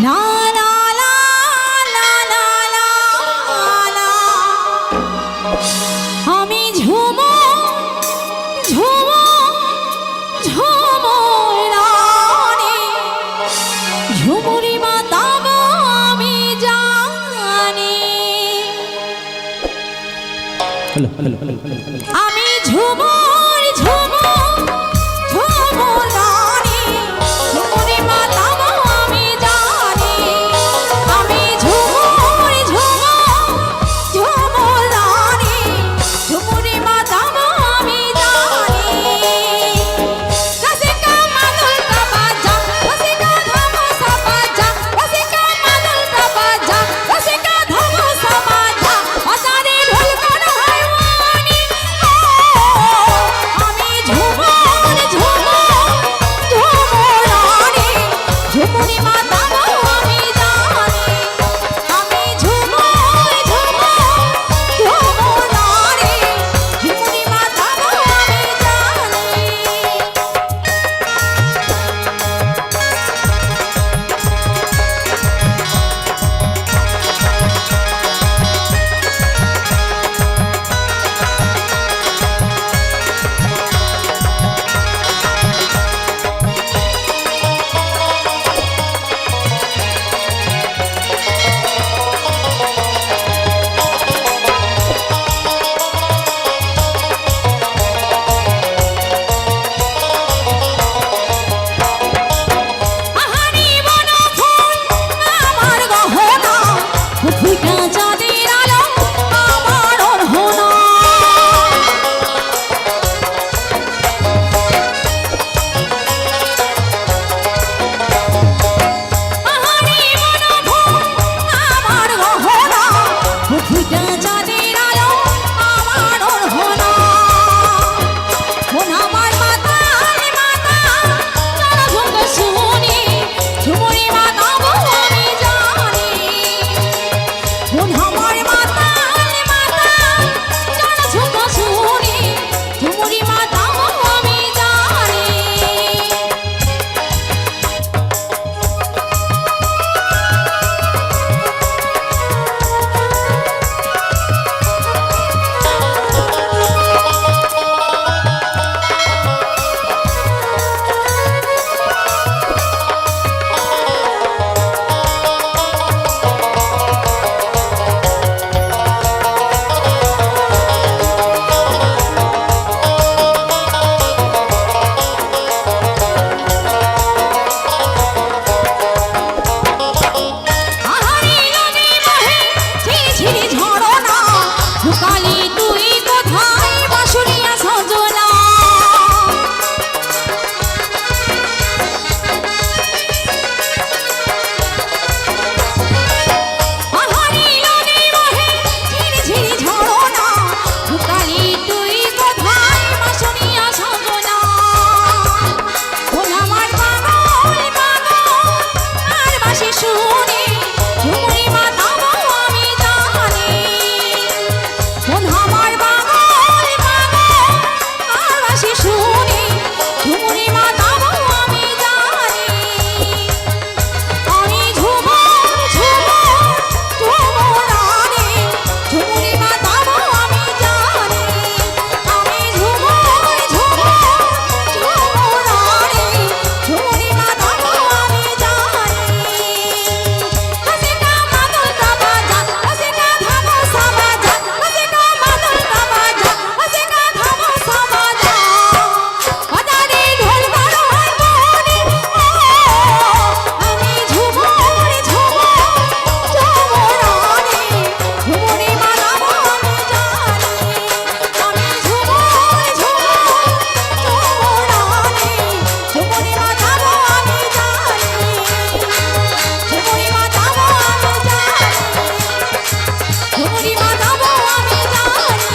লা লা লা লা লা লা লা। আমি ঝুমুর ঝুমুর ঝুমুর রানী, ঝুমুরি মাতাবো আমি জানি। আমি ঝুমুর ঝুমুর ঝুমুর রানী, ঝুমুরি মাতাবো আমি জানি। আমি ঝুমুর ঝুমুর ঝুমুর রানী, ঝুমুরি মাতাবো আমি জানি। রসিকা মাদুল কা বাজা, রসিকা ধামসা বাজা, রসিকা মাদুল কা বাজা, রসিকা ধামসা বাজা, বাজারে ঢোল কর হারমোনি। আমি ঝুমুর ঝুমুর ঝুমুর রানী, ঝুমুরি মাতাবো আমি জানি। আমি ঝুমুর ঝুমুর ঝুমুর রানী, ঝুমুরি মাতাবো আমি জানি। আহারি বনফুল আমার গহনা, ফুটফুটে চাঁদের আলো আমার ওড়না। আহারি বনফুল আমার গহনা, ফুটফুটে চাঁদের আলো আমার ওড়না। মন আমার মাতাল মাতাল জনঝুম শুনি, ঝুমুরি মাতাবো আমি জানি। মন আমার মাতাল মাতাল জনঝুম শুনি, ঝুমুরি মাতাবো আমি জানি। আহারি নদী বহে ঝিরি ঝিরি ঝরনা, লুকালি তুই কোথায় বাঁশুরিয়া সজনা। আহারি নদী বহে ঝিরি ঝিরি ঝরনা, লুকালি তুই কোথায় বাঁশুরিয়া সজনা। মন আমার পাগল পাগল আর বাঁশি শুনি, ঝুমুরি মাতাবো আমি জানি। মন আমার পাগল পাগল আর বাঁশি শুনি, ঝুমুরি মাতাবো আমি জানি। আমি ঝুমুর ঝুমুর ঝুমুর রানী, ঝুমুরি মাতাবো আমি জানি। আমি ঝুমুর ঝুমুর ঝুমুর রানী, ঝুমুরি মাতাবো আমি জানি। রসিকা মাদুল কা বাজা, রসিকা ধামসা বাজা, রসিকা মাদুল কা বাজা, রসিকা ধামসা বাজা, বাজারে ঢোল কর হারমোনি। আমি ঝুমুর ঝুমুর ঝুমুর রানী, ঝুমুরি মাতাবো আমি জানি। আমি ঝুমুর ঝুমুর ঝুমুর রানী, ঝুমুরি মাতাবো আমি জানি। ঝুমুরি মাতাবো আমি জানি, ঝুমুরি মাতাবো আমি জানি।